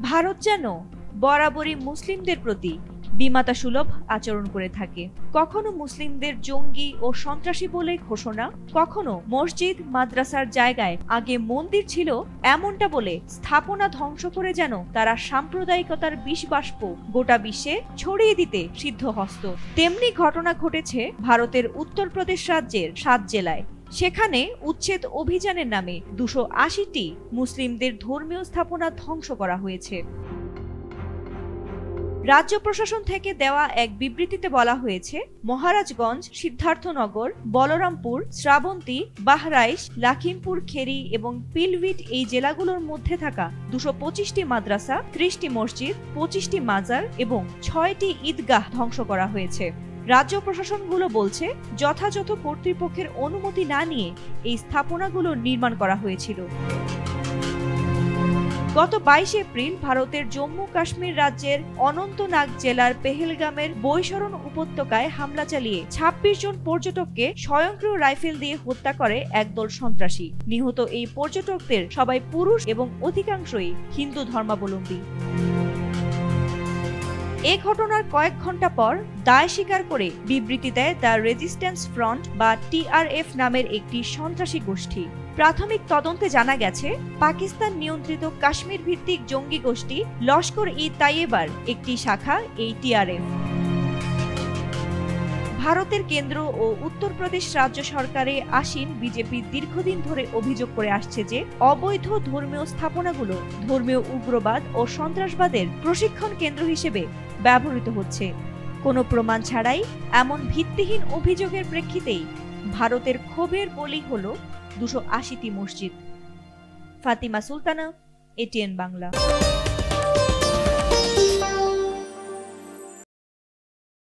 ভারত যেন বরাবরই মুসলিমদের প্রতি বিমাতা সুলভ আচরণ করে থাকে। কখনো মুসলিমদের জঙ্গি ও সন্ত্রাসী বলে ঘোষণা, কখনো মসজিদ মাদ্রাসার জায়গায় আগে মন্দির ছিল এমনটা বলে স্থাপনা ধ্বংস করে যেন তারা সাম্প্রদায়িকতার বিষবাষ্প গোটা বিশ্বে ছড়িয়ে দিতে সিদ্ধহস্ত। তেমনি ঘটনা ঘটেছে ভারতের উত্তরপ্রদেশ রাজ্যের 7 জেলায়। সেখানে উচ্ছেদ অভিযানের নামে 280টি মুসলিমদের ধর্মীয় স্থাপনা ধ্বংস করা হয়েছে। রাজ্য প্রশাসন থেকে দেওয়া এক বিবৃতিতে বলা হয়েছে, মহারাজগঞ্জ, সিদ্ধার্থনগর, বলরামপুর, শ্রাবন্তী, বাহরাইচ, লখিমপুর খেরি এবং পিলভিট এই জেলাগুলোর মধ্যে থাকা 225টি মাদ্রাসা, 30টি মসজিদ, 25টি মাজার এবং 6টি ঈদগাহ ধ্বংস করা হয়েছে। রাজ্য প্রশাসনগুলো বলছে, যথাযথ কর্তৃপক্ষের অনুমতি না নিয়ে এই স্থাপনাগুলো নির্মাণ করা হয়েছিল। গত 22 এপ্রিল ভারতের জম্মু কাশ্মীর রাজ্যের অনন্তনাগ জেলার পেহেলগামের বৈশরণ উপত্যকায় হামলা চালিয়ে 26 জন পর্যটককে স্বয়ংক্রিয় রাইফেল দিয়ে হত্যা করে একদল সন্ত্রাসী। নিহত এই পর্যটকদের সবাই পুরুষ এবং অধিকাংশই হিন্দু ধর্মাবলম্বী। এ ঘটনার কয়েক ঘন্টা পর দায় স্বীকার করে বিবৃতি দেয় দ্য রেজিস্ট্যান্স ফ্রন্ট বা TRF নামের একটি সন্ত্রাসী গোষ্ঠী। প্রাথমিক তদন্তে জানা গেছে, পাকিস্তান নিয়ন্ত্রিত কাশ্মীর ভিত্তিক জঙ্গি গোষ্ঠী লস্কর-ই-তাইয়েবার একটি শাখা এই TRF। ভারতের কেন্দ্র ও উত্তরপ্রদেশ রাজ্য সরকারে আসীন বিজেপি দীর্ঘদিন ধরে অভিযোগ করে আসছে যে অবৈধ ধর্মীয় স্থাপনাগুলো ধর্মীয় উগ্রবাদ ও সন্ত্রাসবাদের প্রশিক্ষণ কেন্দ্র হিসেবে ব্যবহৃত হচ্ছে। কোনো প্রমাণ ছাড়াই এমন ভিত্তিহীন অভিযোগের প্রেক্ষিতেই ভারতের ক্ষোভের বলি হল 280টি মসজিদ। ফাতিমা সুলতানা, ATN বাংলা।